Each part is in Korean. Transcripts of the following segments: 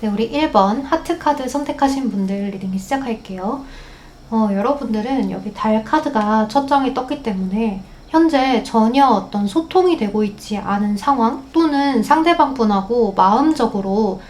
네, 우리 1번 하트카드 선택하신 분들 리딩 시작할게요. 여러분들은 여기 달 카드가 첫 장에 떴기 때문에 현재 전혀 어떤 소통이 되고 있지 않은 상황 또는 상대방 분하고 마음적으로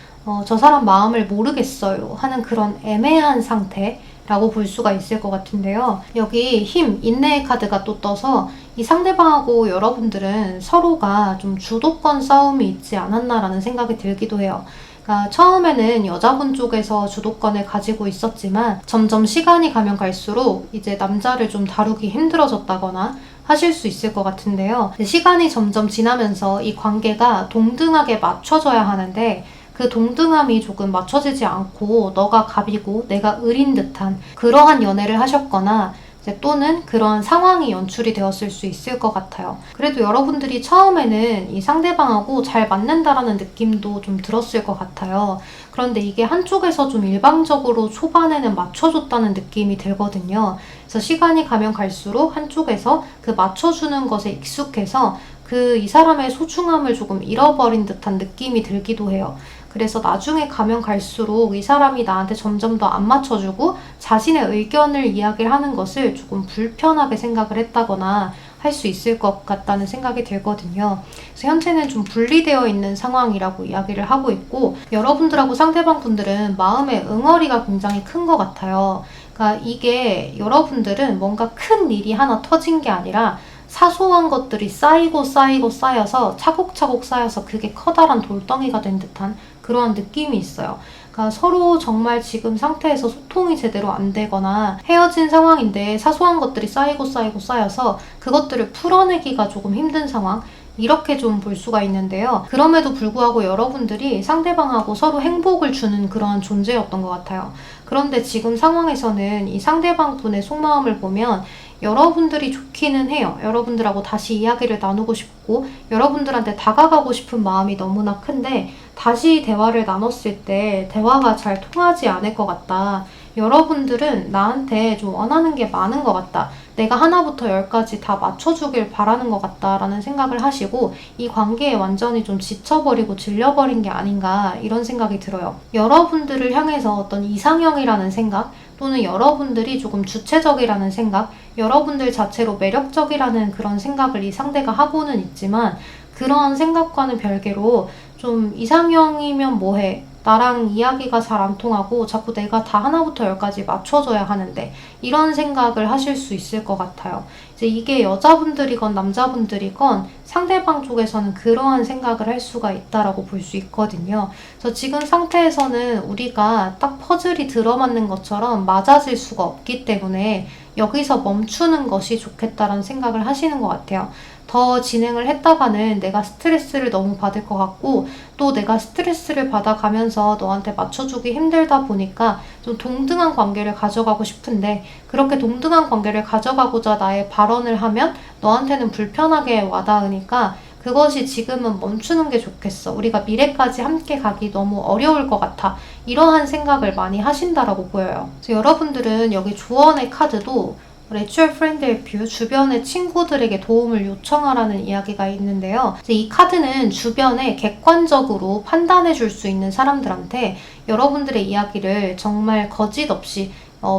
저 사람 마음을 모르겠어요 하는 그런 애매한 상태라고 볼 수가 있을 것 같은데요. 여기 힘, 인내의 카드가 또 떠서 이 상대방하고 여러분들은 서로가 좀 주도권 싸움이 있지 않았나라는 생각이 들기도 해요. 그러니까 처음에는 여자분 쪽에서 주도권을 가지고 있었지만 점점 시간이 가면 갈수록 이제 남자를 좀 다루기 힘들어졌다거나 하실 수 있을 것 같은데요. 시간이 점점 지나면서 이 관계가 동등하게 맞춰져야 하는데 그 동등함이 조금 맞춰지지 않고 너가 갑이고 내가 을인 듯한 그러한 연애를 하셨거나 또는 그런 상황이 연출이 되었을 수 있을 것 같아요. 그래도 여러분들이 처음에는 이 상대방하고 잘 맞는다라는 느낌도 좀 들었을 것 같아요. 그런데 이게 한쪽에서 좀 일방적으로 초반에는 맞춰줬다는 느낌이 들거든요. 그래서 시간이 가면 갈수록 한쪽에서 그 맞춰주는 것에 익숙해서 이 사람의 소중함을 조금 잃어버린 듯한 느낌이 들기도 해요. 그래서 나중에 가면 갈수록 이 사람이 나한테 점점 더 안 맞춰주고 자신의 의견을 이야기를 하는 것을 조금 불편하게 생각을 했다거나 할 수 있을 것 같다는 생각이 들거든요. 그래서 현재는 좀 분리되어 있는 상황이라고 이야기를 하고 있고 여러분들하고 상대방 분들은 마음의 응어리가 굉장히 큰 것 같아요. 그러니까 이게 여러분들은 뭔가 큰 일이 하나 터진 게 아니라 사소한 것들이 쌓이고 쌓여서 차곡차곡 쌓여서 그게 커다란 돌덩이가 된 듯한 그러한 느낌이 있어요. 그러니까 서로 정말 지금 상태에서 소통이 제대로 안 되거나 헤어진 상황인데 사소한 것들이 쌓여서 그것들을 풀어내기가 조금 힘든 상황, 이렇게 좀 볼 수가 있는데요. 그럼에도 불구하고 여러분들이 상대방하고 서로 행복을 주는 그런 존재였던 것 같아요. 그런데 지금 상황에서는 이 상대방 분의 속마음을 보면 여러분들이 좋기는 해요. 여러분들하고 다시 이야기를 나누고 싶고 여러분들한테 다가가고 싶은 마음이 너무나 큰데 다시 대화를 나눴을 때 대화가 잘 통하지 않을 것 같다. 여러분들은 나한테 좀 원하는 게 많은 것 같다. 내가 하나부터 열까지 다 맞춰주길 바라는 것 같다라는 생각을 하시고 이 관계에 완전히 좀 지쳐버리고 질려버린 게 아닌가 이런 생각이 들어요. 여러분들을 향해서 어떤 이상형이라는 생각 또는 여러분들이 조금 주체적이라는 생각, 여러분들 자체로 매력적이라는 그런 생각을 이 상대가 하고는 있지만 그런 생각과는 별개로 좀 이상형이면 뭐해? 나랑 이야기가 잘 안 통하고 자꾸 내가 다 하나부터 열까지 맞춰줘야 하는데 이런 생각을 하실 수 있을 것 같아요. 이제 이게 여자분들이건 남자분들이건 상대방 쪽에서는 그러한 생각을 할 수가 있다라고 볼 수 있거든요. 그래서 지금 상태에서는 우리가 딱 퍼즐이 들어맞는 것처럼 맞아질 수가 없기 때문에 여기서 멈추는 것이 좋겠다라는 생각을 하시는 것 같아요. 더 진행을 했다가는 내가 스트레스를 너무 받을 것 같고 또 내가 스트레스를 받아가면서 너한테 맞춰주기 힘들다 보니까 좀 동등한 관계를 가져가고 싶은데 그렇게 동등한 관계를 가져가고자 나의 발언을 하면 너한테는 불편하게 와닿으니까 그것이 지금은 멈추는 게 좋겠어. 우리가 미래까지 함께 가기 너무 어려울 것 같아. 이러한 생각을 많이 하신다라고 보여요. 그래서 여러분들은 여기 조언의 카드도 Let your friend help you. 주변의 친구들에게 도움을 요청하라는 이야기가 있는데요. 이 카드는 주변에 객관적으로 판단해 줄 수 있는 사람들한테 여러분들의 이야기를 정말 거짓 없이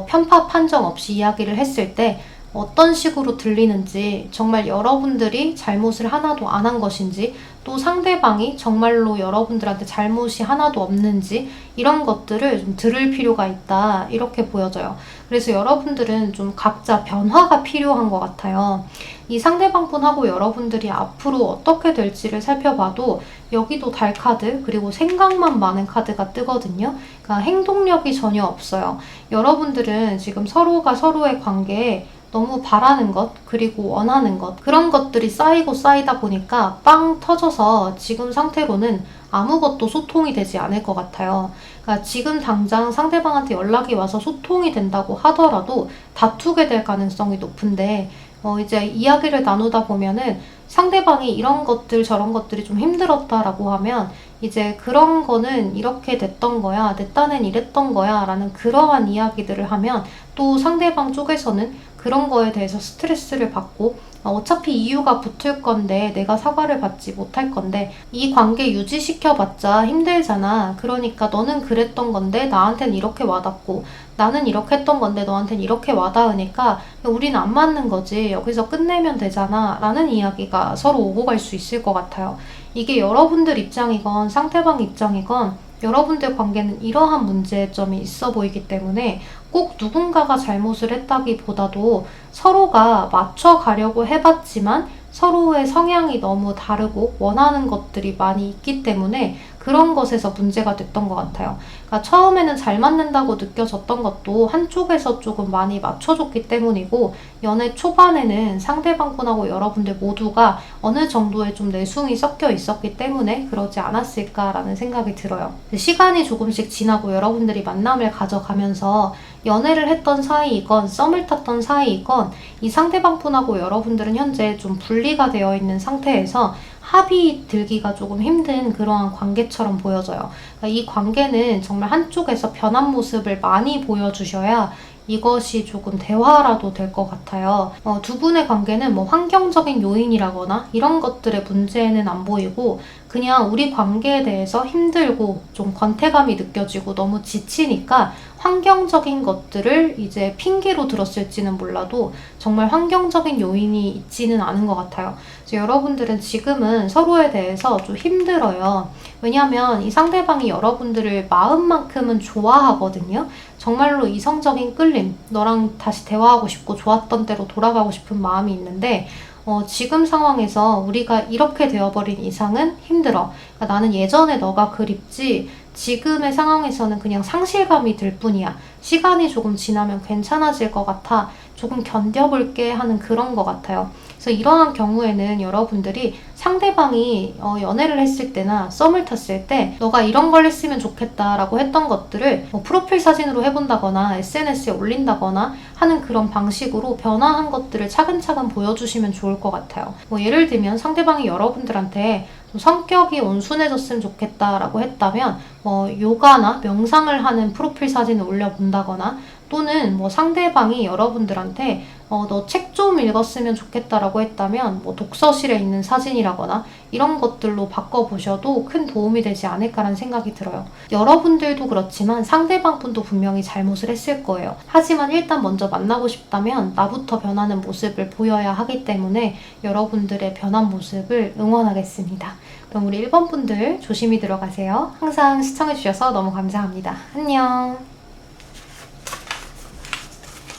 편파 판정 없이 이야기를 했을 때 어떤 식으로 들리는지 정말 여러분들이 잘못을 하나도 안 한 것인지 또 상대방이 정말로 여러분들한테 잘못이 하나도 없는지 이런 것들을 좀 들을 필요가 있다 이렇게 보여져요. 그래서 여러분들은 좀 각자 변화가 필요한 것 같아요. 이 상대방 분하고 여러분들이 앞으로 어떻게 될지를 살펴봐도 여기도 달 카드 그리고 생각만 많은 카드가 뜨거든요. 그러니까 행동력이 전혀 없어요. 여러분들은 지금 서로가 서로의 관계에 너무 바라는 것 그리고 원하는 것 그런 것들이 쌓이고 쌓이다 보니까 빵 터져서 지금 상태로는 아무것도 소통이 되지 않을 것 같아요. 그러니까 지금 당장 상대방한테 연락이 와서 소통이 된다고 하더라도 다투게 될 가능성이 높은데 이제 이야기를 나누다 보면은 상대방이 이런 것들 저런 것들이 좀 힘들었다라고 하면 이제 그런 거는 이렇게 됐던 거야, 내 딴엔 이랬던 거야 라는 그러한 이야기들을 하면 또 상대방 쪽에서는 그런 거에 대해서 스트레스를 받고 어차피 이유가 붙을 건데 내가 사과를 받지 못할 건데 이 관계 유지시켜봤자 힘들잖아. 그러니까 너는 그랬던 건데 나한텐 이렇게 와닿고 나는 이렇게 했던 건데 너한텐 이렇게 와닿으니까 우린 안 맞는 거지. 여기서 끝내면 되잖아. 라는 이야기가 서로 오고 갈 수 있을 것 같아요. 이게 여러분들 입장이건 상대방 입장이건 여러분들 관계는 이러한 문제점이 있어 보이기 때문에 꼭 누군가가 잘못을 했다기보다도 서로가 맞춰가려고 해봤지만 서로의 성향이 너무 다르고 원하는 것들이 많이 있기 때문에 그런 것에서 문제가 됐던 것 같아요. 그러니까 처음에는 잘 맞는다고 느껴졌던 것도 한쪽에서 조금 많이 맞춰줬기 때문이고 연애 초반에는 상대방분하고 여러분들 모두가 어느 정도의 좀 내숭이 섞여 있었기 때문에 그러지 않았을까라는 생각이 들어요. 시간이 조금씩 지나고 여러분들이 만남을 가져가면서 연애를 했던 사이이건 썸을 탔던 사이이건 이 상대방분하고 여러분들은 현재 좀 분리가 되어 있는 상태에서 합의 들기가 조금 힘든 그러한 관계처럼 보여져요. 그러니까 이 관계는 정말 한쪽에서 변한 모습을 많이 보여주셔야 이것이 조금 대화라도 될 것 같아요. 두 분의 관계는 뭐 환경적인 요인이라거나 이런 것들의 문제는 안 보이고 그냥 우리 관계에 대해서 힘들고 좀 권태감이 느껴지고 너무 지치니까 환경적인 것들을 이제 핑계로 들었을지는 몰라도 정말 환경적인 요인이 있지는 않은 것 같아요. 그래서 여러분들은 지금은 서로에 대해서 좀 힘들어요. 왜냐하면 이 상대방이 여러분들을 마음만큼은 좋아하거든요. 정말로 이성적인 끌림, 너랑 다시 대화하고 싶고 좋았던 대로 돌아가고 싶은 마음이 있는데 지금 상황에서 우리가 이렇게 되어버린 이상은 힘들어. 그러니까 나는 예전에 너가 그립지 지금의 상황에서는 그냥 상실감이 들 뿐이야. 시간이 조금 지나면 괜찮아질 것 같아. 조금 견뎌볼게 하는 그런 것 같아요. 그래서 이러한 경우에는 여러분들이 상대방이 연애를 했을 때나 썸을 탔을 때 너가 이런 걸 했으면 좋겠다라고 했던 것들을 프로필 사진으로 해본다거나 SNS에 올린다거나 하는 그런 방식으로 변화한 것들을 차근차근 보여주시면 좋을 것 같아요. 예를 들면 상대방이 여러분들한테 좀 성격이 온순해졌으면 좋겠다라고 했다면 요가나 명상을 하는 프로필 사진을 올려본다거나 또는 상대방이 여러분들한테 너 책 좀 읽었으면 좋겠다라고 했다면 독서실에 있는 사진이라거나 이런 것들로 바꿔보셔도 큰 도움이 되지 않을까라는 생각이 들어요. 여러분들도 그렇지만 상대방 분도 분명히 잘못을 했을 거예요. 하지만 일단 먼저 만나고 싶다면 나부터 변하는 모습을 보여야 하기 때문에 여러분들의 변한 모습을 응원하겠습니다. 그럼 우리 1번 분들 조심히 들어가세요. 항상 시청해주셔서 너무 감사합니다. 안녕.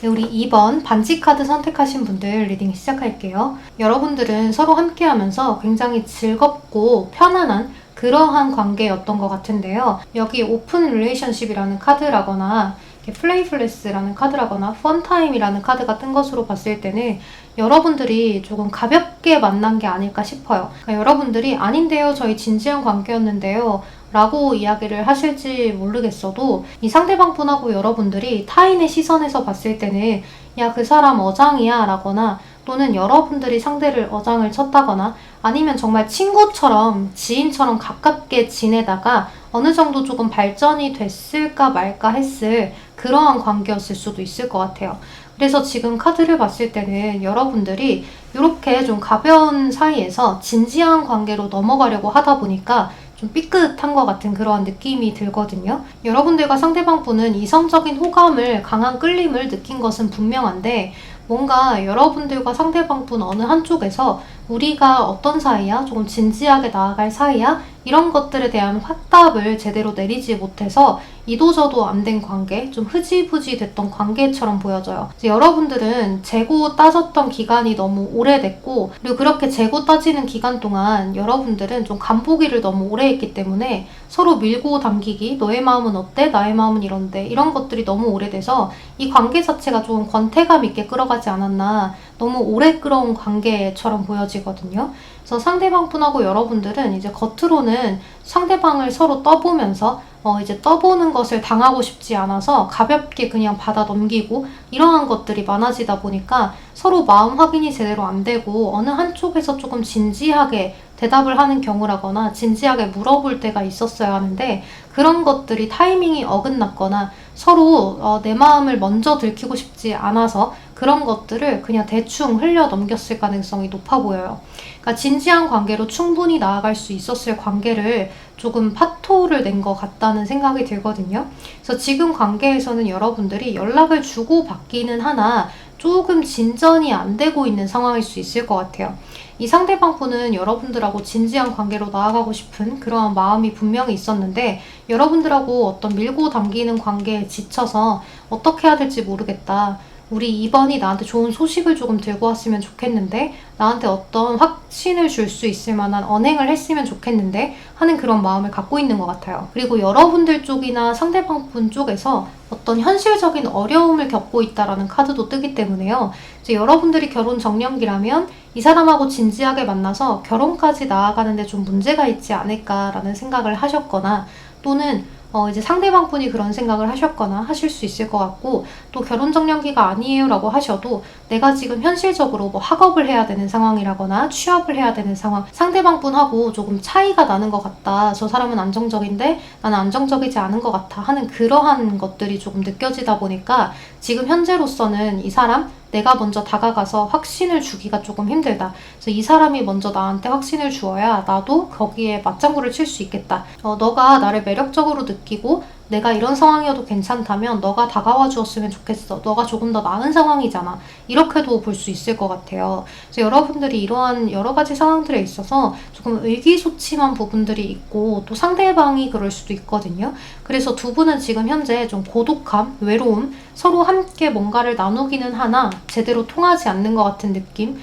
우리 2번 반지 카드 선택하신 분들 리딩 시작할게요. 여러분들은 서로 함께하면서 굉장히 즐겁고 편안한 그러한 관계였던 것 같은데요. 여기 오픈 릴레이션십이라는 카드라거나 플레이플레스라는 카드라거나 펀타임이라는 카드가 뜬 것으로 봤을 때는 여러분들이 조금 가볍게 만난 게 아닐까 싶어요. 그러니까 여러분들이 아닌데요, 저희 진지한 관계였는데요 라고 이야기를 하실지 모르겠어도 이 상대방 분하고 여러분들이 타인의 시선에서 봤을 때는 야, 그 사람 어장이야 라거나 또는 여러분들이 상대를 어장을 쳤다거나 아니면 정말 친구처럼 지인처럼 가깝게 지내다가 어느 정도 조금 발전이 됐을까 말까 했을 그러한 관계였을 수도 있을 것 같아요. 그래서 지금 카드를 봤을 때는 여러분들이 이렇게 좀 가벼운 사이에서 진지한 관계로 넘어가려고 하다 보니까 좀 삐끗한 것 같은 그러한 느낌이 들거든요. 여러분들과 상대방 분은 이성적인 호감을, 강한 끌림을 느낀 것은 분명한데 뭔가 여러분들과 상대방 분 어느 한쪽에서 우리가 어떤 사이야? 조금 진지하게 나아갈 사이야? 이런 것들에 대한 확답을 제대로 내리지 못해서 이도저도 안 된 관계, 좀 흐지부지 됐던 관계처럼 보여져요. 여러분들은 재고 따졌던 기간이 너무 오래됐고 그리고 그렇게 재고 따지는 기간 동안 여러분들은 좀 간보기를 너무 오래 했기 때문에 서로 밀고 당기기, 너의 마음은 어때? 나의 마음은 이런데 이런 것들이 너무 오래돼서 이 관계 자체가 좀 권태감 있게 끌어가지 않았나, 너무 오래 끌어온 관계처럼 보여지거든요. 그래서 상대방 분하고 여러분들은 이제 겉으로는 상대방을 서로 떠보면서 이제 떠보는 것을 당하고 싶지 않아서 가볍게 그냥 받아 넘기고 이러한 것들이 많아지다 보니까 서로 마음 확인이 제대로 안 되고 어느 한쪽에서 조금 진지하게 대답을 하는 경우라거나 진지하게 물어볼 때가 있었어야 하는데 그런 것들이 타이밍이 어긋났거나 서로 내 마음을 먼저 들키고 싶지 않아서 그런 것들을 그냥 대충 흘려 넘겼을 가능성이 높아 보여요. 그러니까 진지한 관계로 충분히 나아갈 수 있었을 관계를 조금 파토를 낸 것 같다는 생각이 들거든요. 그래서 지금 관계에서는 여러분들이 연락을 주고받기는 하나 조금 진전이 안 되고 있는 상황일 수 있을 것 같아요. 이 상대방 분은 여러분들하고 진지한 관계로 나아가고 싶은 그러한 마음이 분명히 있었는데 여러분들하고 어떤 밀고 당기는 관계에 지쳐서 어떻게 해야 될지 모르겠다. 우리 이번이 나한테 좋은 소식을 조금 들고 왔으면 좋겠는데 나한테 어떤 확신을 줄 수 있을 만한 언행을 했으면 좋겠는데 하는 그런 마음을 갖고 있는 것 같아요. 그리고 여러분들 쪽이나 상대방 분 쪽에서 어떤 현실적인 어려움을 겪고 있다라는 카드도 뜨기 때문에요. 이제 여러분들이 결혼 정년기라면 이 사람하고 진지하게 만나서 결혼까지 나아가는데 좀 문제가 있지 않을까라는 생각을 하셨거나 또는 이제 상대방 분이 그런 생각을 하셨거나 하실 수 있을 것 같고 또 결혼 정년기가 아니에요 라고 하셔도 내가 지금 현실적으로 뭐 학업을 해야 되는 상황이라거나 취업을 해야 되는 상황 상대방 분하고 조금 차이가 나는 것 같다. 저 사람은 안정적인데 나는 안정적이지 않은 것 같아 하는 그러한 것들이 조금 느껴지다 보니까 지금 현재로서는 이 사람 내가 먼저 다가가서 확신을 주기가 조금 힘들다. 그래서 이 사람이 먼저 나한테 확신을 주어야 나도 거기에 맞장구를 칠 수 있겠다. 너가 나를 매력적으로 느끼고 내가 이런 상황이어도 괜찮다면 너가 다가와 주었으면 좋겠어. 너가 조금 더 나은 상황이잖아. 이렇게도 볼 수 있을 것 같아요. 그래서 여러분들이 이러한 여러 가지 상황들에 있어서 조금 의기소침한 부분들이 있고 또 상대방이 그럴 수도 있거든요. 그래서 두 분은 지금 현재 좀 고독함, 외로움, 서로 함께 뭔가를 나누기는 하나 제대로 통하지 않는 것 같은 느낌?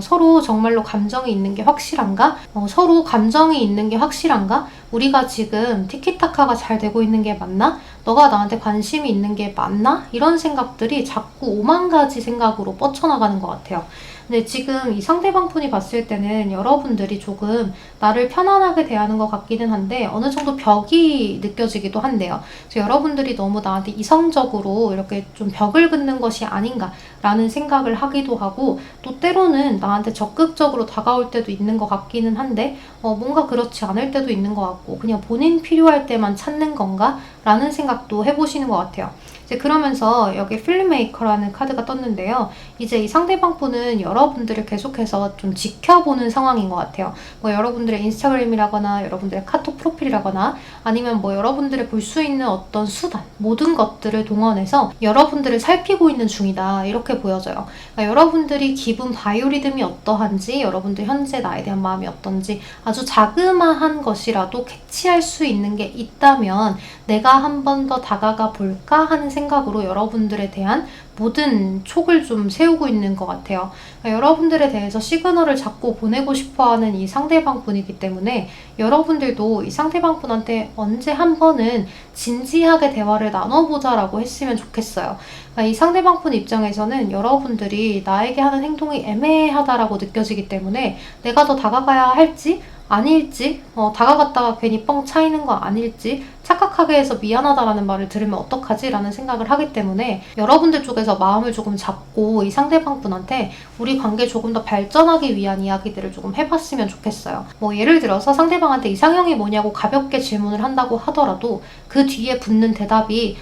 서로 정말로 감정이 있는 게 확실한가? 서로 감정이 있는 게 확실한가? 우리가 지금 티키타카가 잘 되고 있는 게 맞나? 너가 나한테 관심이 있는 게 맞나? 이런 생각들이 자꾸 오만 가지 생각으로 뻗쳐나가는 것 같아요. 근데 지금 이 상대방 분이 봤을 때는 여러분들이 조금 나를 편안하게 대하는 것 같기는 한데 어느 정도 벽이 느껴지기도 한데요. 그래서 여러분들이 너무 나한테 이성적으로 이렇게 좀 벽을 긋는 것이 아닌가라는 생각을 하기도 하고 또 때로는 나한테 적극적으로 다가올 때도 있는 것 같기는 한데 뭔가 그렇지 않을 때도 있는 것 같고 그냥 본인 필요할 때만 찾는 건가? 라는 생각도 해보시는 것 같아요. 이제 그러면서 여기 필름메이커라는 카드가 떴는데요. 이제 이 상대방 분은 여러분들을 계속해서 좀 지켜보는 상황인 것 같아요. 뭐 여러분들의 인스타그램이라거나 여러분들의 카톡 프로필이라거나 아니면 뭐 여러분들의 볼 수 있는 어떤 수단 모든 것들을 동원해서 여러분들을 살피고 있는 중이다 이렇게 보여져요. 그러니까 여러분들이 기분 바이오리듬이 어떠한지 여러분들 현재 나에 대한 마음이 어떤지 아주 자그마한 것이라도 캐치할 수 있는 게 있다면 내가 한 번 더 다가가 볼까 하는 생각으로 여러분들에 대한 모든 촉을 좀 세우고 있는 것 같아요. 그러니까 여러분들에 대해서 시그널을 자꾸 보내고 싶어하는 이 상대방 분이기 때문에 여러분들도 이 상대방 분한테 언제 한 번은 진지하게 대화를 나눠보자라고 했으면 좋겠어요. 그러니까 이 상대방 분 입장에서는 여러분들이 나에게 하는 행동이 애매하다라고 느껴지기 때문에 내가 더 다가가야 할지 아닐지 다가갔다가 괜히 뻥 차이는 거 아닐지 착각하게 해서 미안하다라는 말을 들으면 어떡하지? 라는 생각을 하기 때문에 여러분들 쪽에서 마음을 조금 잡고 이 상대방 분한테 우리 관계 조금 더 발전하기 위한 이야기들을 조금 해봤으면 좋겠어요. 뭐 예를 들어서 상대방한테 이상형이 뭐냐고 가볍게 질문을 한다고 하더라도 그 뒤에 붙는 대답이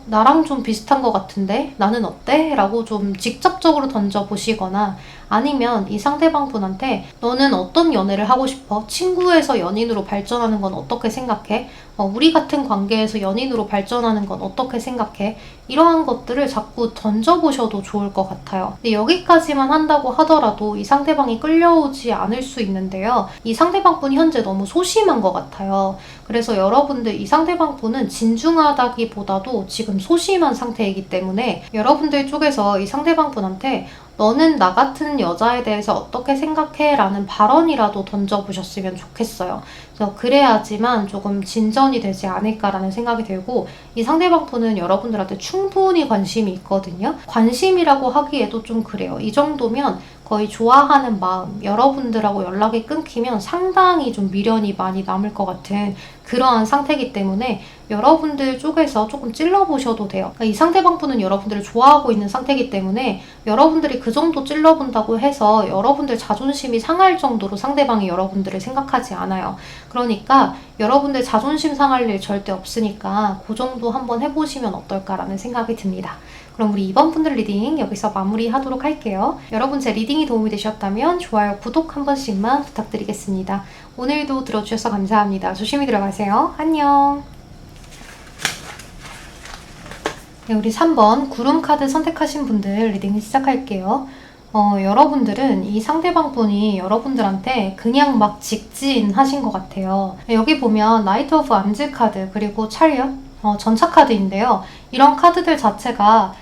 나랑 좀 비슷한 것 같은데? 나는 어때? 라고 좀 직접적으로 던져보시거나 아니면 이 상대방 분한테 너는 어떤 연애를 하고 싶어? 친구에서 연인으로 발전하는 건 어떻게 생각해? 우리 같은 관계에서 연인으로 발전하는 건 어떻게 생각해? 이러한 것들을 자꾸 던져보셔도 좋을 것 같아요. 근데 여기까지만 한다고 하더라도 이 상대방이 끌려오지 않을 수 있는데요. 이 상대방 분이 현재 너무 소심한 것 같아요. 그래서 여러분들 이 상대방 분은 진중하다기보다도 지금 소심한 상태이기 때문에 여러분들 쪽에서 이 상대방 분한테 너는 나 같은 여자에 대해서 어떻게 생각해? 라는 발언이라도 던져보셨으면 좋겠어요. 그래서 그래야지만 조금 진전이 되지 않을까라는 생각이 들고 이 상대방 분은 여러분들한테 충분히 관심이 있거든요. 관심이라고 하기에도 좀 그래요. 이 정도면 거의 좋아하는 마음, 여러분들하고 연락이 끊기면 상당히 좀 미련이 많이 남을 것 같은 그러한 상태이기 때문에 여러분들 쪽에서 조금 찔러보셔도 돼요. 그러니까 이 상대방분은 여러분들을 좋아하고 있는 상태이기 때문에 여러분들이 그 정도 찔러본다고 해서 여러분들 자존심이 상할 정도로 상대방이 여러분들을 생각하지 않아요. 그러니까 여러분들 자존심 상할 일 절대 없으니까 그 정도 한번 해보시면 어떨까라는 생각이 듭니다. 그럼 우리 이번 분들 리딩 여기서 마무리하도록 할게요. 여러분 제 리딩이 도움이 되셨다면 좋아요, 구독 한 번씩만 부탁드리겠습니다. 오늘도 들어주셔서 감사합니다. 조심히 들어가세요. 안녕. 네, 우리 3번 구름 카드 선택하신 분들 리딩 시작할게요. 여러분들은 이 상대방 분이 여러분들한테 그냥 막 직진하신 것 같아요. 여기 보면 나이트 오브 암즈 카드 그리고 차리엇 전차 카드인데요. 이런 카드들 자체가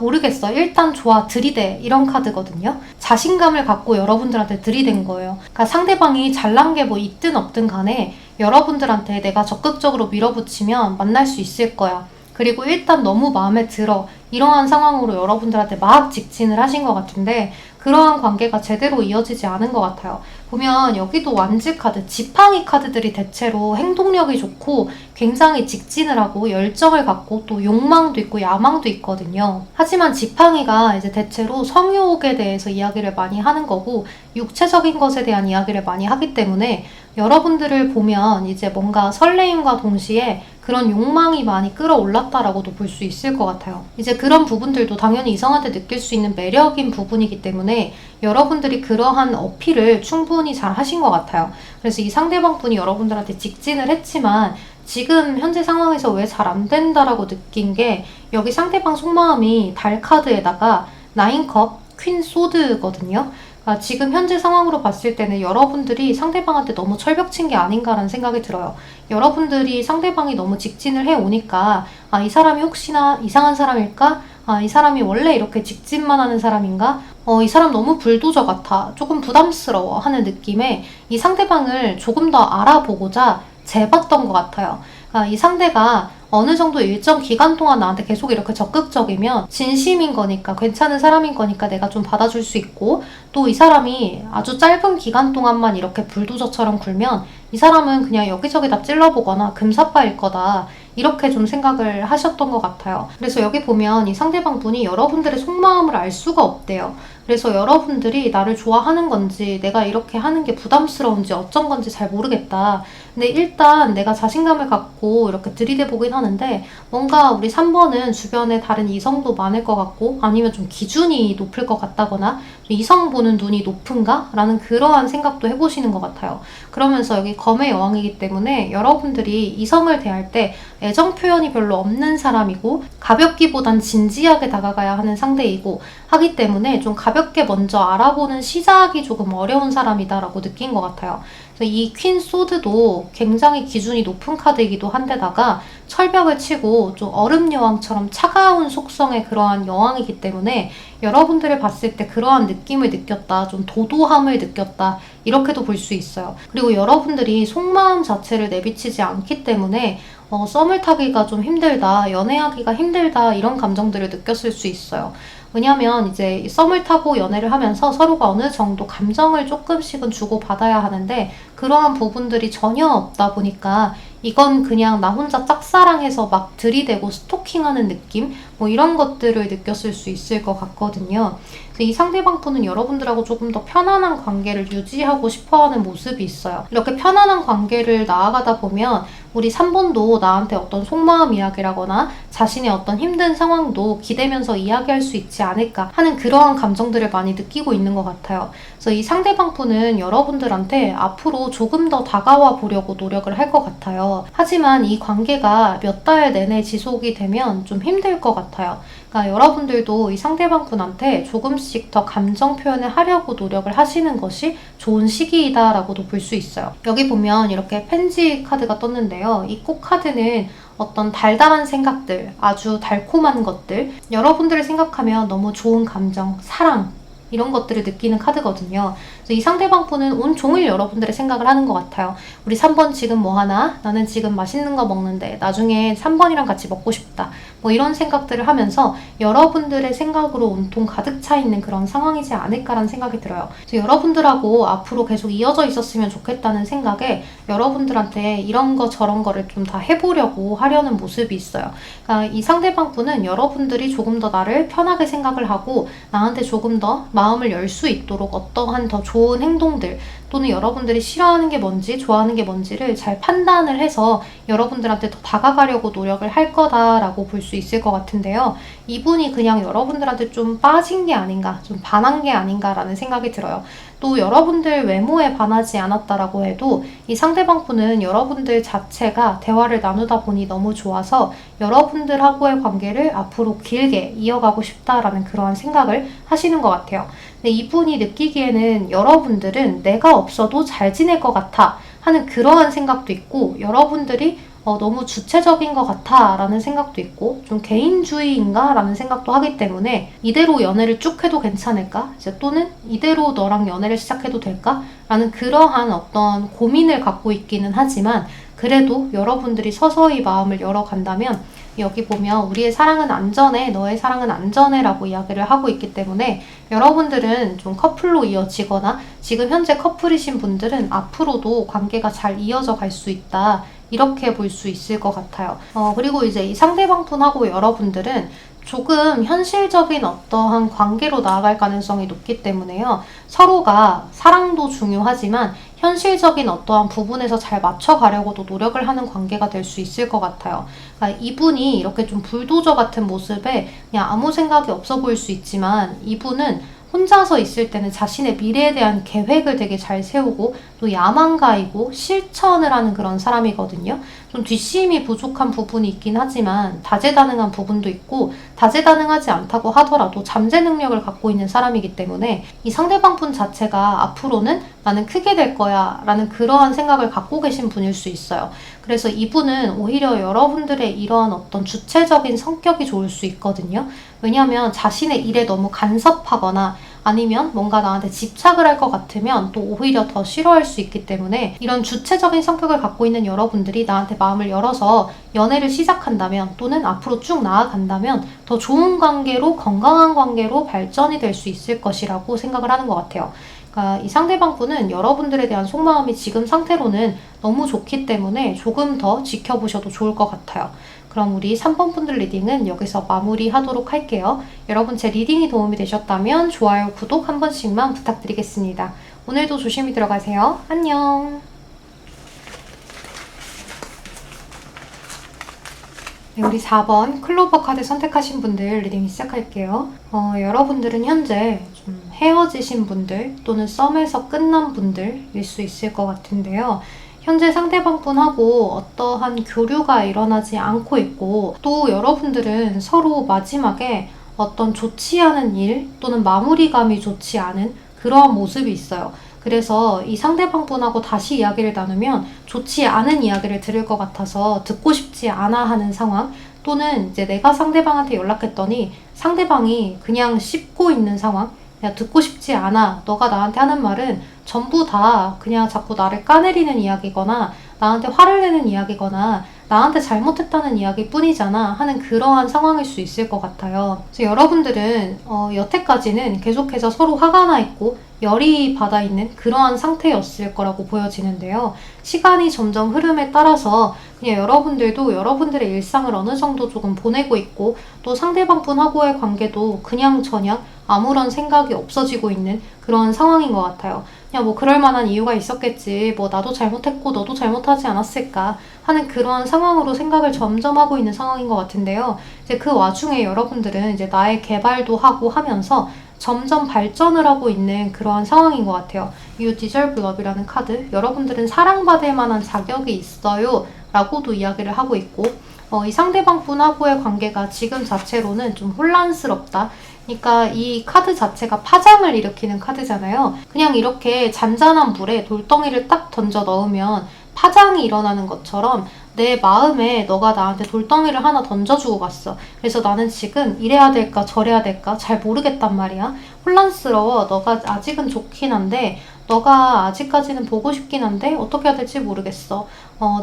모르겠어, 일단 좋아, 들이대, 이런 카드거든요. 자신감을 갖고 여러분들한테 들이댄 거예요. 그러니까 상대방이 잘난 게 뭐 있든 없든 간에 여러분들한테 내가 적극적으로 밀어붙이면 만날 수 있을 거야. 그리고 일단 너무 마음에 들어, 이러한 상황으로 여러분들한테 막 직진을 하신 것 같은데 그러한 관계가 제대로 이어지지 않은 것 같아요. 보면 여기도 완지 카드, 지팡이 카드들이 대체로 행동력이 좋고 굉장히 직진을 하고 열정을 갖고 또 욕망도 있고 야망도 있거든요. 하지만 지팡이가 이제 대체로 성욕에 대해서 이야기를 많이 하는 거고 육체적인 것에 대한 이야기를 많이 하기 때문에 여러분들을 보면 이제 뭔가 설레임과 동시에 그런 욕망이 많이 끌어올랐다라고도 볼 수 있을 것 같아요. 이제 그런 부분들도 당연히 이성한테 느낄 수 있는 매력인 부분이기 때문에 여러분들이 그러한 어필을 충분히 잘 하신 것 같아요. 그래서 이 상대방 분이 여러분들한테 직진을 했지만 지금 현재 상황에서 왜 잘 안 된다라고 느낀 게 여기 상대방 속마음이 달 카드에다가 9컵, 퀸 소드거든요. 그러니까 지금 현재 상황으로 봤을 때는 여러분들이 상대방한테 너무 철벽친 게 아닌가라는 생각이 들어요. 여러분들이 상대방이 너무 직진을 해오니까 이 사람이 혹시나 이상한 사람일까? 이 사람이 원래 이렇게 직진만 하는 사람인가? 이 사람 너무 불도저 같아, 조금 부담스러워 하는 느낌에 이 상대방을 조금 더 알아보고자 재봤던 것 같아요. 이 상대가 어느 정도 일정 기간 동안 나한테 계속 이렇게 적극적이면 진심인 거니까, 괜찮은 사람인 거니까 내가 좀 받아줄 수 있고, 또 이 사람이 아주 짧은 기간 동안만 이렇게 불도저처럼 굴면 이 사람은 그냥 여기저기 다 찔러보거나 금사빠일 거다, 이렇게 좀 생각을 하셨던 것 같아요. 그래서 여기 보면 이 상대방 분이 여러분들의 속마음을 알 수가 없대요. 그래서 여러분들이 나를 좋아하는 건지 내가 이렇게 하는 게 부담스러운지 어쩐 건지 잘 모르겠다. 근데 일단 내가 자신감을 갖고 이렇게 들이대보긴 하는데 뭔가 우리 3번은 주변에 다른 이성도 많을 것 같고 아니면 좀 기준이 높을 것 같다거나 이성 보는 눈이 높은가? 라는 그러한 생각도 해보시는 것 같아요. 그러면서 여기 검의 여왕이기 때문에 여러분들이 이성을 대할 때 애정 표현이 별로 없는 사람이고 가볍기보단 진지하게 다가가야 하는 상대이고 하기 때문에 좀 가볍게 먼저 알아보는 시작이 조금 어려운 사람이다라고 느낀 것 같아요. 이 퀸 소드도 굉장히 기준이 높은 카드이기도 한데다가 철벽을 치고 좀 얼음 여왕처럼 차가운 속성의 그러한 여왕이기 때문에 여러분들을 봤을 때 그러한 느낌을 느꼈다, 좀 도도함을 느꼈다, 이렇게도 볼 수 있어요. 그리고 여러분들이 속마음 자체를 내비치지 않기 때문에 썸을 타기가 좀 힘들다, 연애하기가 힘들다, 이런 감정들을 느꼈을 수 있어요. 왜냐면 이제 썸을 타고 연애를 하면서 서로가 어느 정도 감정을 조금씩은 주고받아야 하는데 그러한 부분들이 전혀 없다 보니까 이건 그냥 나 혼자 짝사랑해서 막 들이대고 스토킹하는 느낌? 뭐 이런 것들을 느꼈을 수 있을 것 같거든요. 이 상대방 분은 여러분들하고 조금 더 편안한 관계를 유지하고 싶어하는 모습이 있어요. 이렇게 편안한 관계를 나아가다 보면 우리 3번도 나한테 어떤 속마음 이야기라거나 자신의 어떤 힘든 상황도 기대면서 이야기할 수 있지 않을까 하는 그러한 감정들을 많이 느끼고 있는 것 같아요. 그래서 이 상대방 분은 여러분들한테 앞으로 조금 더 다가와 보려고 노력을 할 것 같아요. 하지만 이 관계가 몇 달 내내 지속이 되면 좀 힘들 것 같아요. 그러니까 여러분들도 이 상대방 분한테 조금씩 더 감정 표현을 하려고 노력을 하시는 것이 좋은 시기이다라고도 볼 수 있어요. 여기 보면 이렇게 펜지 카드가 떴는데요. 이 꽃 카드는 어떤 달달한 생각들, 아주 달콤한 것들, 여러분들을 생각하면 너무 좋은 감정, 사랑, 이런 것들을 느끼는 카드거든요. 그래서 이 상대방 분은 온종일 여러분들의 생각을 하는 것 같아요. 우리 3번 지금 뭐 하나? 나는 지금 맛있는 거 먹는데 나중에 3번이랑 같이 먹고 싶다. 뭐 이런 생각들을 하면서 여러분들의 생각으로 온통 가득 차 있는 그런 상황이지 않을까라는 생각이 들어요. 그래서 여러분들하고 앞으로 계속 이어져 있었으면 좋겠다는 생각에 여러분들한테 이런 거 저런 거를 좀 다 해보려고 하려는 모습이 있어요. 그러니까 이 상대방 분은 여러분들이 조금 더 나를 편하게 생각을 하고 나한테 조금 더 마음을 열 수 있도록 어떠한 더 좋은 행동들 또는 여러분들이 싫어하는 게 뭔지 좋아하는 게 뭔지를 잘 판단을 해서 여러분들한테 더 다가가려고 노력을 할 거다라고 볼 수 있을 것 같은데요. 이분이 그냥 여러분들한테 좀 빠진 게 아닌가, 좀 반한 게 아닌가라는 생각이 들어요. 또 여러분들 외모에 반하지 않았다라고 해도 이 상대방 분은 여러분들 자체가 대화를 나누다 보니 너무 좋아서 여러분들하고의 관계를 앞으로 길게 이어가고 싶다라는 그러한 생각을 하시는 것 같아요. 근데 이분이 느끼기에는 여러분들은 내가 없어도 잘 지낼 것 같아 하는 그러한 생각도 있고 여러분들이 너무 주체적인 것 같아 라는 생각도 있고 좀 개인주의인가 라는 생각도 하기 때문에 이대로 연애를 쭉 해도 괜찮을까? 이제 또는 이대로 너랑 연애를 시작해도 될까? 라는 그러한 어떤 고민을 갖고 있기는 하지만 그래도 여러분들이 서서히 마음을 열어간다면 여기 보면 우리의 사랑은 안전해, 너의 사랑은 안전해 라고 이야기를 하고 있기 때문에 여러분들은 좀 커플로 이어지거나 지금 현재 커플이신 분들은 앞으로도 관계가 잘 이어져 갈 수 있다. 이렇게 볼 수 있을 것 같아요. 그리고 이제 이 상대방 분하고 여러분들은 조금 현실적인 어떠한 관계로 나아갈 가능성이 높기 때문에요. 서로가 사랑도 중요하지만 현실적인 어떠한 부분에서 잘 맞춰가려고도 노력을 하는 관계가 될 수 있을 것 같아요. 그러니까 이분이 이렇게 좀 불도저 같은 모습에 그냥 아무 생각이 없어 보일 수 있지만 이분은 혼자서 있을 때는 자신의 미래에 대한 계획을 되게 잘 세우고 또 야망가이고 실천을 하는 그런 사람이거든요. 좀 뒷심이 부족한 부분이 있긴 하지만 다재다능한 부분도 있고 다재다능하지 않다고 하더라도 잠재 능력을 갖고 있는 사람이기 때문에 이 상대방 분 자체가 앞으로는 나는 크게 될 거야 라는 그러한 생각을 갖고 계신 분일 수 있어요. 그래서 이분은 오히려 여러분들의 이러한 어떤 주체적인 성격이 좋을 수 있거든요. 왜냐하면 자신의 일에 너무 간섭하거나 아니면 뭔가 나한테 집착을 할 것 같으면 또 오히려 더 싫어할 수 있기 때문에 이런 주체적인 성격을 갖고 있는 여러분들이 나한테 마음을 열어서 연애를 시작한다면 또는 앞으로 쭉 나아간다면 더 좋은 관계로 건강한 관계로 발전이 될 수 있을 것이라고 생각을 하는 것 같아요. 그러니까 이 상대방 분은 여러분들에 대한 속마음이 지금 상태로는 너무 좋기 때문에 조금 더 지켜보셔도 좋을 것 같아요. 그럼 우리 3번 분들 리딩은 여기서 마무리하도록 할게요. 여러분 제 리딩이 도움이 되셨다면 좋아요, 구독 한 번씩만 부탁드리겠습니다. 오늘도 조심히 들어가세요. 안녕. 네, 우리 4번 클로버 카드 선택하신 분들 리딩 시작할게요. 여러분들은 현재 좀 헤어지신 분들 또는 썸에서 끝난 분들일 수 있을 것 같은데요. 현재 상대방 분하고 어떠한 교류가 일어나지 않고 있고 또 여러분들은 서로 마지막에 어떤 좋지 않은 일 또는 마무리감이 좋지 않은 그러한 모습이 있어요. 그래서 이 상대방 분하고 다시 이야기를 나누면 좋지 않은 이야기를 들을 것 같아서 듣고 싶지 않아 하는 상황 또는 이제 내가 상대방한테 연락했더니 상대방이 그냥 씹고 있는 상황 그냥 듣고 싶지 않아. 너가 나한테 하는 말은 전부 다 그냥 자꾸 나를 까내리는 이야기거나 나한테 화를 내는 이야기거나 나한테 잘못했다는 이야기뿐이잖아 하는 그러한 상황일 수 있을 것 같아요. 그래서 여러분들은 여태까지는 계속해서 서로 화가 나 있고 열이 받아 있는 그러한 상태였을 거라고 보여지는데요. 시간이 점점 흐름에 따라서 그냥 여러분들도 여러분들의 일상을 어느 정도 조금 보내고 있고 또 상대방 분하고의 관계도 그냥저냥 아무런 생각이 없어지고 있는 그런 상황인 것 같아요. 그냥 뭐 그럴 만한 이유가 있었겠지. 뭐 나도 잘못했고 너도 잘못하지 않았을까 하는 그런 상황으로 생각을 점점 하고 있는 상황인 것 같은데요. 이제 그 와중에 여러분들은 이제 나의 개발도 하고 하면서 점점 발전을 하고 있는 그러한 상황인 것 같아요. You deserve love이라는 카드. 여러분들은 사랑받을 만한 자격이 있어요. 라고도 이야기를 하고 있고 이 상대방 분하고의 관계가 지금 자체로는 좀 혼란스럽다. 그러니까 이 카드 자체가 파장을 일으키는 카드잖아요. 그냥 이렇게 잔잔한 물에 돌덩이를 딱 던져 넣으면 파장이 일어나는 것처럼 내 마음에 너가 나한테 돌덩이를 하나 던져주고 갔어. 그래서 나는 지금 이래야 될까 저래야 될까 잘 모르겠단 말이야. 혼란스러워. 너가 아직은 좋긴 한데 너가 아직까지는 보고 싶긴 한데 어떻게 해야 될지 모르겠어.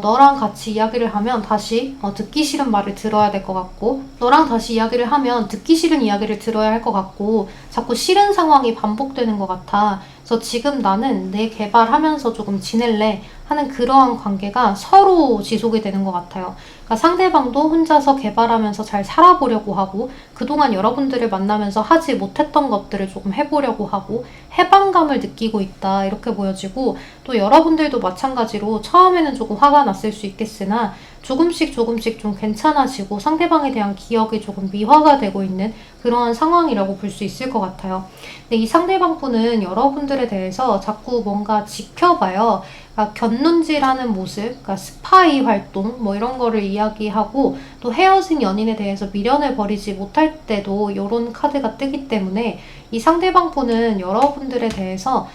너랑 같이 이야기를 하면 다시 듣기 싫은 말을 들어야 될 것 같고, 너랑 다시 이야기를 하면 듣기 싫은 이야기를 들어야 할 것 같고, 자꾸 싫은 상황이 반복되는 것 같아. 그래서 지금 나는 내 개발하면서 조금 지낼래 하는 그러한 관계가 서로 지속이 되는 것 같아요. 그러니까 상대방도 혼자서 개발하면서 잘 살아보려고 하고, 그동안 여러분들을 만나면서 하지 못했던 것들을 조금 해보려고 하고, 해방감을 느끼고 있다 이렇게 보여지고, 또 여러분들도 마찬가지로 처음에는 조금 화가 났을 수 있겠으나 조금씩 좀 괜찮아지고 상대방에 대한 기억이 조금 미화가 되고 있는 그러한 상황이라고 볼 수 있을 것 같아요. 근데 이 상대방 분은 여러분들에 대해서 자꾸 뭔가 지켜봐요. 그러니까 곁눈질하는 모습, 그러니까 스파이 활동 뭐 이런 거를 이야기하고, 또 헤어진 연인에 대해서 미련을 버리지 못할 때도 이런 카드가 뜨기 때문에 이 상대방 분은 여러분들에 대해서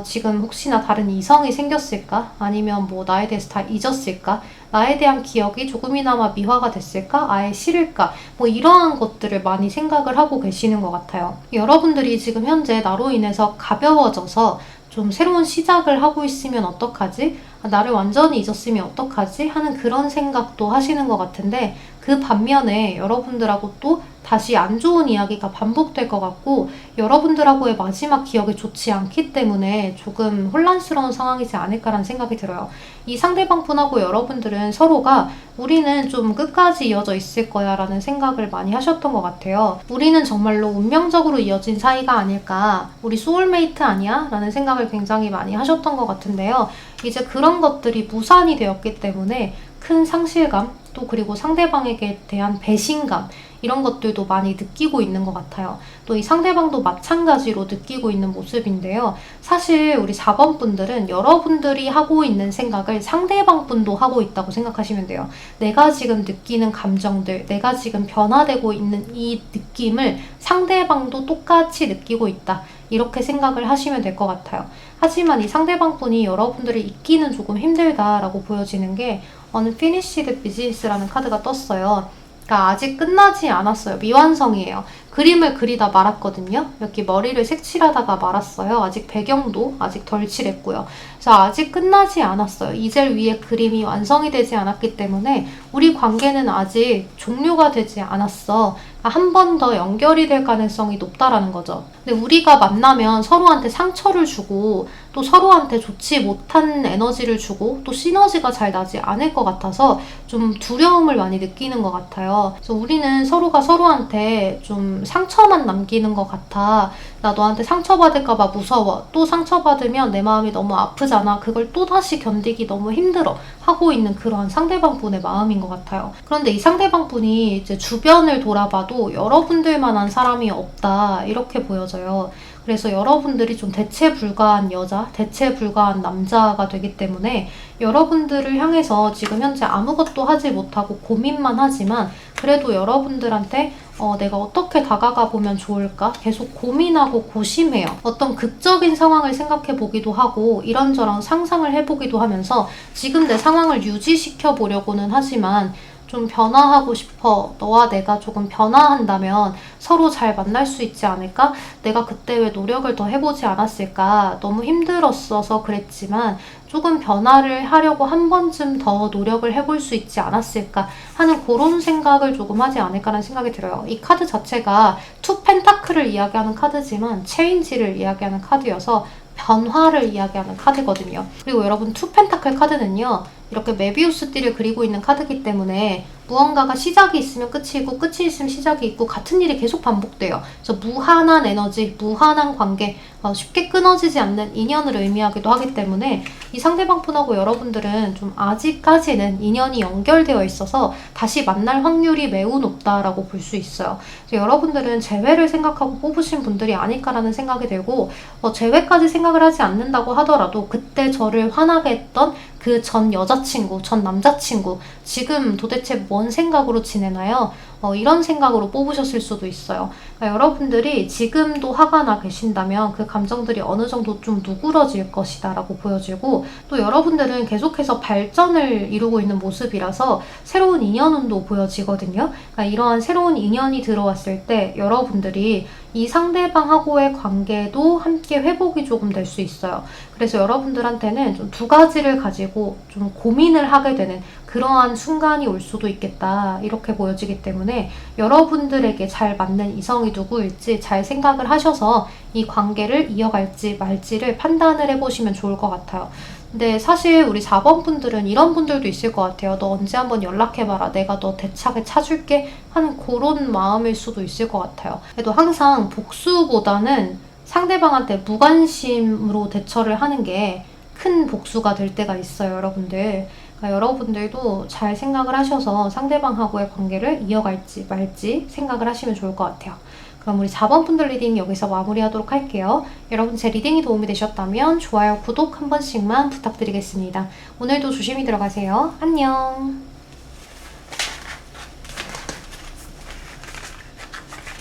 지금 혹시나 다른 이성이 생겼을까? 아니면 뭐 나에 대해서 다 잊었을까? 나에 대한 기억이 조금이나마 미화가 됐을까? 아예 싫을까? 뭐 이러한 것들을 많이 생각을 하고 계시는 것 같아요. 여러분들이 지금 현재 나로 인해서 가벼워져서 좀 새로운 시작을 하고 있으면 어떡하지? 나를 완전히 잊었으면 어떡하지? 하는 그런 생각도 하시는 것 같은데, 그 반면에 여러분들하고 또 다시 안 좋은 이야기가 반복될 것 같고, 여러분들하고의 마지막 기억이 좋지 않기 때문에 조금 혼란스러운 상황이지 않을까라는 생각이 들어요. 이 상대방 분하고 여러분들은 서로가 우리는 좀 끝까지 이어져 있을 거야 라는 생각을 많이 하셨던 것 같아요. 우리는 정말로 운명적으로 이어진 사이가 아닐까, 우리 소울메이트 아니야? 라는 생각을 굉장히 많이 하셨던 것 같은데요. 이제 그런 것들이 무산이 되었기 때문에 큰 상실감, 또 그리고 상대방에게 대한 배신감, 이런 것들도 많이 느끼고 있는 것 같아요. 또 이 상대방도 마찬가지로 느끼고 있는 모습인데요. 사실 우리 4번 분들은 여러분들이 하고 있는 생각을 상대방 분도 하고 있다고 생각하시면 돼요. 내가 지금 느끼는 감정들, 내가 지금 변화되고 있는 이 느낌을 상대방도 똑같이 느끼고 있다, 이렇게 생각을 하시면 될 것 같아요. 하지만 이 상대방 분이 여러분들을 잊기는 조금 힘들다라고 보여지는 게 Unfinished Business라는 카드가 떴어요. 그러니까 아직 끝나지 않았어요. 미완성이에요. 그림을 그리다 말았거든요. 여기 머리를 색칠하다가 말았어요. 아직 배경도 아직 덜 칠했고요. 그래서 아직 끝나지 않았어요. 이젤 위에 그림이 완성이 되지 않았기 때문에 우리 관계는 아직 종료가 되지 않았어. 한 번 더 연결이 될 가능성이 높다라는 거죠. 근데 우리가 만나면 서로한테 상처를 주고, 또 서로한테 좋지 못한 에너지를 주고, 또 시너지가 잘 나지 않을 것 같아서 좀 두려움을 많이 느끼는 것 같아요. 그래서 우리는 서로가 서로한테 좀 상처만 남기는 것 같아. 나 너한테 상처받을까봐 무서워. 또 상처받으면 내 마음이 너무 아프잖아. 그걸 또다시 견디기 너무 힘들어. 하고 있는 그러한 상대방 분의 마음인 것 같아요. 그런데 이 상대방 분이 이제 주변을 돌아봐도 여러분들만한 사람이 없다, 이렇게 보여져요. 그래서 여러분들이 좀 대체 불가한 여자, 대체 불가한 남자가 되기 때문에 여러분들을 향해서 지금 현재 아무것도 하지 못하고 고민만 하지만, 그래도 여러분들한테 내가 어떻게 다가가 보면 좋을까? 계속 고민하고 고심해요. 어떤 극적인 상황을 생각해 보기도 하고, 이런저런 상상을 해보기도 하면서 지금 내 상황을 유지시켜 보려고는 하지만, 좀 변화하고 싶어. 너와 내가 조금 변화한다면 서로 잘 만날 수 있지 않을까? 내가 그때 왜 노력을 더 해보지 않았을까? 너무 힘들었어서 그랬지만 조금 변화를 하려고 한 번쯤 더 노력을 해볼 수 있지 않았을까 하는 그런 생각을 조금 하지 않을까라는 생각이 들어요. 이 카드 자체가 투 펜타클을 이야기하는 카드지만 체인지를 이야기하는 카드여서 변화를 이야기하는 카드거든요. 그리고 여러분, 투 펜타클 카드는요, 이렇게 메비우스 띠를 그리고 있는 카드이기 때문에 무언가가 시작이 있으면 끝이 있고 끝이 있으면 시작이 있고 같은 일이 계속 반복돼요. 그래서 무한한 에너지, 무한한 관계, 쉽게 끊어지지 않는 인연을 의미하기도 하기 때문에 이 상대방 분하고 여러분들은 좀 아직까지는 인연이 연결되어 있어서 다시 만날 확률이 매우 높다라고 볼 수 있어요. 그래서 여러분들은 재회를 생각하고 뽑으신 분들이 아닐까라는 생각이 들고, 재회까지 생각을 하지 않는다고 하더라도 그때 저를 화나게 했던 그 전 여자친구, 전 남자친구 지금 도대체 뭔 생각으로 지내나요? 이런 생각으로 뽑으셨을 수도 있어요. 그러니까 여러분들이 지금도 화가 나 계신다면 그 감정들이 어느 정도 좀 누그러질 것이다 라고 보여지고, 또 여러분들은 계속해서 발전을 이루고 있는 모습이라서 새로운 인연운도 보여지거든요. 그러니까 이러한 새로운 인연이 들어왔을 때 여러분들이 이 상대방하고의 관계도 함께 회복이 조금 될 수 있어요. 그래서 여러분들한테는 좀 두 가지를 가지고 좀 고민을 하게 되는 그러한 순간이 올 수도 있겠다, 이렇게 보여지기 때문에 여러분들에게 잘 맞는 이성이 누구일지 잘 생각을 하셔서 이 관계를 이어갈지 말지를 판단을 해보시면 좋을 것 같아요. 근데 사실 우리 4번 분들은 이런 분들도 있을 것 같아요. 너 언제 한번 연락해봐라. 내가 너 대차게 차줄게 하는 그런 마음일 수도 있을 것 같아요. 그래도 항상 복수보다는 상대방한테 무관심으로 대처를 하는 게 큰 복수가 될 때가 있어요, 여러분들. 그러니까 여러분들도 잘 생각을 하셔서 상대방하고의 관계를 이어갈지 말지 생각을 하시면 좋을 것 같아요. 그럼 우리 4번 분들 리딩 여기서 마무리하도록 할게요. 여러분 제 리딩이 도움이 되셨다면 좋아요, 구독 한 번씩만 부탁드리겠습니다. 오늘도 조심히 들어가세요. 안녕.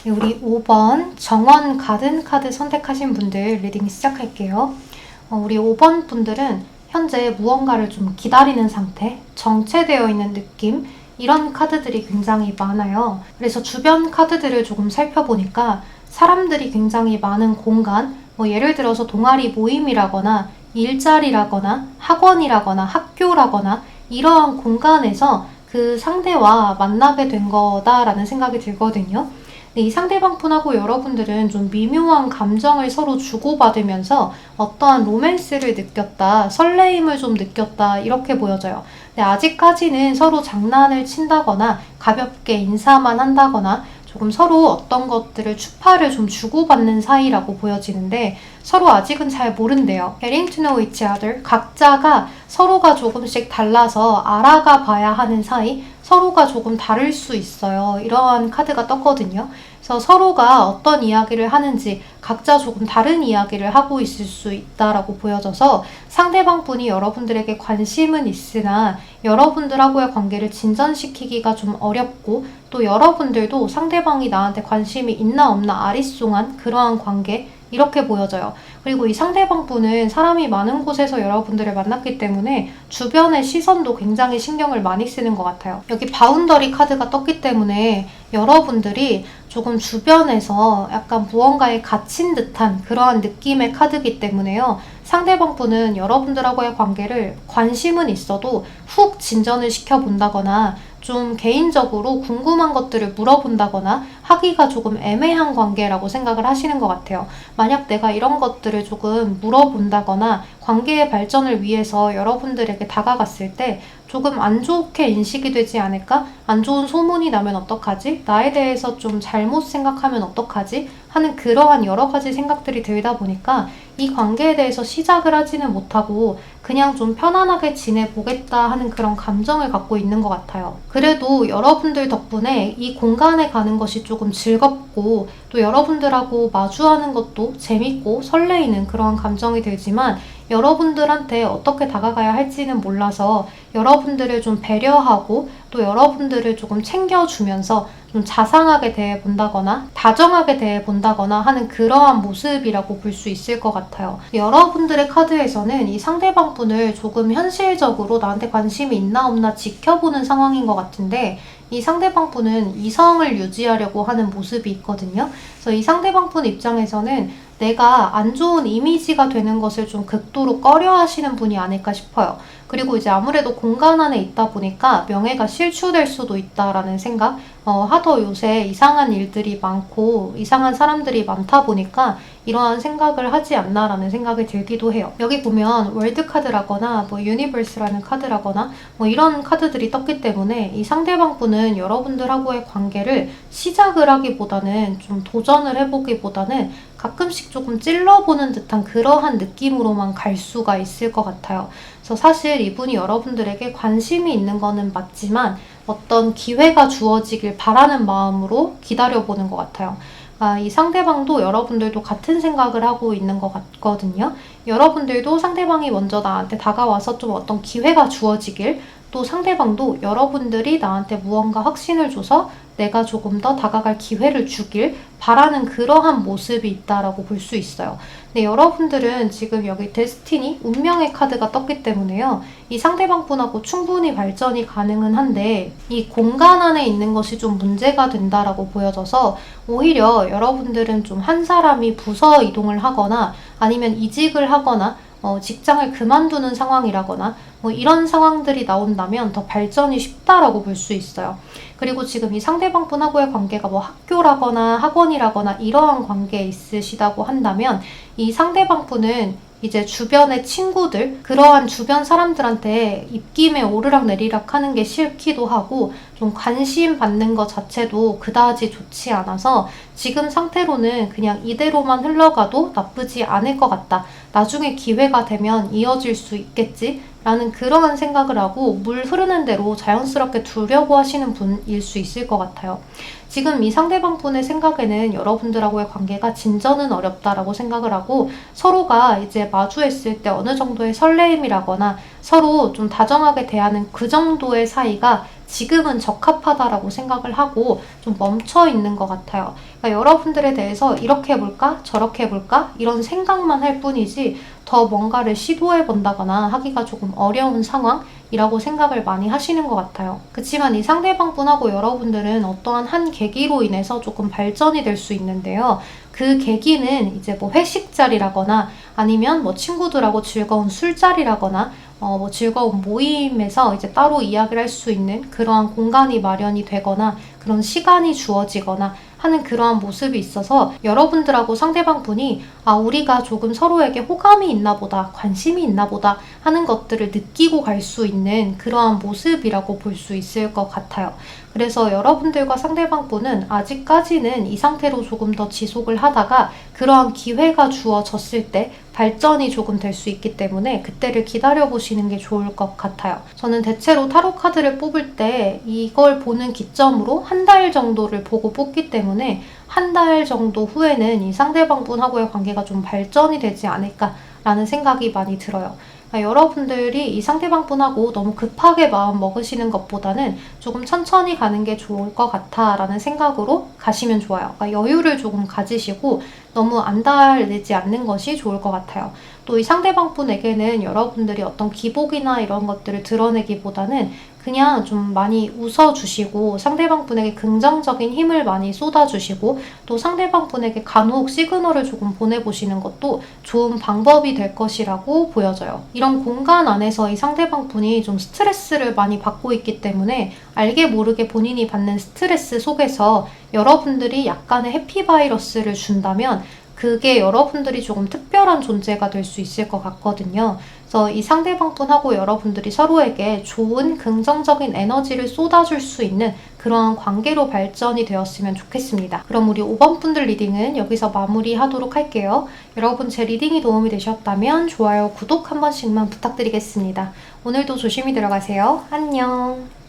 네, 우리 5번 정원 가든 카드 선택하신 분들 리딩 시작할게요. 우리 5번 분들은 현재 무언가를 좀 기다리는 상태, 정체되어 있는 느낌, 이런 카드들이 굉장히 많아요. 그래서 주변 카드들을 조금 살펴보니까 사람들이 굉장히 많은 공간, 예를 들어서 동아리 모임이라거나 일자리라거나 학원이라거나 학교라거나 이러한 공간에서 그 상대와 만나게 된 거다라는 생각이 들거든요. 이 상대방 분하고 여러분들은 좀 미묘한 감정을 서로 주고받으면서 어떠한 로맨스를 느꼈다, 설레임을 좀 느꼈다, 이렇게 보여져요. 근데 아직까지는 서로 장난을 친다거나 가볍게 인사만 한다거나 조금 서로 어떤 것들을 추파를 좀 주고받는 사이라고 보여지는데 서로 아직은 잘 모른대요. Getting to know each other. 각자가 서로가 조금씩 달라서 알아가 봐야 하는 사이, 서로가 조금 다를 수 있어요. 이러한 카드가 떴거든요. 그래서 서로가 어떤 이야기를 하는지 각자 조금 다른 이야기를 하고 있을 수 있다라고 보여져서 상대방 분이 여러분들에게 관심은 있으나 여러분들하고의 관계를 진전시키기가 좀 어렵고, 또 여러분들도 상대방이 나한테 관심이 있나 없나 아리송한 그러한 관계, 이렇게 보여져요. 그리고 이 상대방 분은 사람이 많은 곳에서 여러분들을 만났기 때문에 주변의 시선도 굉장히 신경을 많이 쓰는 것 같아요. 여기 바운더리 카드가 떴기 때문에 여러분들이 조금 주변에서 약간 무언가에 갇힌 듯한 그러한 느낌의 카드이기 때문에요. 상대방 분은 여러분들하고의 관계를 관심은 있어도 훅 진전을 시켜본다거나 좀 개인적으로 궁금한 것들을 물어본다거나 하기가 조금 애매한 관계라고 생각을 하시는 것 같아요. 만약 내가 이런 것들을 조금 물어본다거나 관계의 발전을 위해서 여러분들에게 다가갔을 때 조금 안 좋게 인식이 되지 않을까? 안 좋은 소문이 나면 어떡하지? 나에 대해서 좀 잘못 생각하면 어떡하지? 하는 그러한 여러 가지 생각들이 들다 보니까 이 관계에 대해서 시작을 하지는 못하고 그냥 좀 편안하게 지내보겠다 하는 그런 감정을 갖고 있는 것 같아요. 그래도 여러분들 덕분에 이 공간에 가는 것이 조금 즐겁고 또 여러분들하고 마주하는 것도 재밌고 설레이는 그러한 감정이 들지만 여러분들한테 어떻게 다가가야 할지는 몰라서 여러분들을 좀 배려하고 또 여러분들을 조금 챙겨주면서 좀 자상하게 대해본다거나 다정하게 대해본다거나 하는 그러한 모습이라고 볼 수 있을 것 같아요. 여러분들의 카드에서는 이 상대방 분을 조금 현실적으로 나한테 관심이 있나 없나 지켜보는 상황인 것 같은데 이 상대방 분은 이성을 유지하려고 하는 모습이 있거든요. 그래서 이 상대방 분 입장에서는 내가 안 좋은 이미지가 되는 것을 좀 극도로 꺼려 하시는 분이 아닐까 싶어요. 그리고 이제 아무래도 공간 안에 있다 보니까 명예가 실추될 수도 있다라는 생각, 하도 요새 이상한 일들이 많고 이상한 사람들이 많다 보니까 이러한 생각을 하지 않나라는 생각이 들기도 해요. 여기 보면 월드 카드라거나 유니버스라는 카드라거나 이런 카드들이 떴기 때문에 이 상대방 분은 여러분들하고의 관계를 시작을 하기보다는 좀 도전을 해보기보다는 가끔씩 조금 찔러보는 듯한 그러한 느낌으로만 갈 수가 있을 것 같아요. 그래서 사실 이분이 여러분들에게 관심이 있는 거는 맞지만 어떤 기회가 주어지길 바라는 마음으로 기다려보는 것 같아요. 이 상대방도 여러분들도 같은 생각을 하고 있는 것 같거든요. 여러분들도 상대방이 먼저 나한테 다가와서 좀 어떤 기회가 주어지길, 또 상대방도 여러분들이 나한테 무언가 확신을 줘서 내가 조금 더 다가갈 기회를 주길 바라는 그러한 모습이 있다라고 볼 수 있어요. 근데 여러분들은 지금 여기 데스티니, 운명의 카드가 떴기 때문에요. 이 상대방분하고 충분히 발전이 가능은 한데 이 공간 안에 있는 것이 좀 문제가 된다라고 보여져서 오히려 여러분들은 좀 한 사람이 부서 이동을 하거나 아니면 이직을 하거나 직장을 그만두는 상황이라거나 이런 상황들이 나온다면 더 발전이 쉽다라고 볼 수 있어요. 그리고 지금 이 상대방분하고의 관계가 학교라거나 학원이라거나 이러한 관계에 있으시다고 한다면 이 상대방분은 이제 주변의 친구들, 그러한 주변 사람들한테 입김에 오르락내리락 하는 게 싫기도 하고 좀 관심 받는 것 자체도 그다지 좋지 않아서 지금 상태로는 그냥 이대로만 흘러가도 나쁘지 않을 것 같다. 나중에 기회가 되면 이어질 수 있겠지? 라는 그러한 생각을 하고 물 흐르는 대로 자연스럽게 두려고 하시는 분일 수 있을 것 같아요. 지금 이 상대방 분의 생각에는 여러분들하고의 관계가 진전은 어렵다라고 생각을 하고 서로가 이제 마주했을 때 어느 정도의 설레임이라거나 서로 좀 다정하게 대하는 그 정도의 사이가 지금은 적합하다라고 생각을 하고 좀 멈춰 있는 것 같아요. 그러니까 여러분들에 대해서 이렇게 해볼까? 저렇게 해볼까? 이런 생각만 할 뿐이지 더 뭔가를 시도해 본다거나 하기가 조금 어려운 상황이라고 생각을 많이 하시는 것 같아요. 그렇지만 이 상대방분하고 여러분들은 어떠한 한 계기로 인해서 조금 발전이 될 수 있는데요. 그 계기는 이제 회식 자리라거나 아니면 친구들하고 즐거운 술자리라거나 즐거운 모임에서 이제 따로 이야기를 할 수 있는 그러한 공간이 마련이 되거나 그런 시간이 주어지거나 하는 그러한 모습이 있어서 여러분들하고 상대방 분이 우리가 조금 서로에게 호감이 있나 보다, 관심이 있나 보다 하는 것들을 느끼고 갈 수 있는 그러한 모습이라고 볼 수 있을 것 같아요. 그래서 여러분들과 상대방 분은 아직까지는 이 상태로 조금 더 지속을 하다가 그러한 기회가 주어졌을 때 발전이 조금 될 수 있기 때문에 그때를 기다려보시는 게 좋을 것 같아요. 저는 대체로 타로 카드를 뽑을 때 이걸 보는 기점으로 한 달 정도를 보고 뽑기 때문에 한 달 정도 후에는 이 상대방 분하고의 관계가 좀 발전이 되지 않을까라는 생각이 많이 들어요. 여러분들이 이 상대방 분하고 너무 급하게 마음 먹으시는 것보다는 조금 천천히 가는 게 좋을 것 같아 라는 생각으로 가시면 좋아요. 그러니까 여유를 조금 가지시고 너무 안달내지 않는 것이 좋을 것 같아요. 또 이 상대방 분에게는 여러분들이 어떤 기복이나 이런 것들을 드러내기보다는 그냥 좀 많이 웃어주시고 상대방 분에게 긍정적인 힘을 많이 쏟아주시고 또 상대방 분에게 간혹 시그널을 조금 보내보시는 것도 좋은 방법이 될 것이라고 보여져요. 이런 공간 안에서 이 상대방 분이 좀 스트레스를 많이 받고 있기 때문에 알게 모르게 본인이 받는 스트레스 속에서 여러분들이 약간의 해피바이러스를 준다면 그게 여러분들이 조금 특별한 존재가 될 수 있을 것 같거든요. 그래서 이 상대방 분하고 여러분들이 서로에게 좋은 긍정적인 에너지를 쏟아줄 수 있는 그러한 관계로 발전이 되었으면 좋겠습니다. 그럼 우리 5번 분들 리딩은 여기서 마무리하도록 할게요. 여러분 제 리딩이 도움이 되셨다면 좋아요, 구독 한 번씩만 부탁드리겠습니다. 오늘도 조심히 들어가세요. 안녕.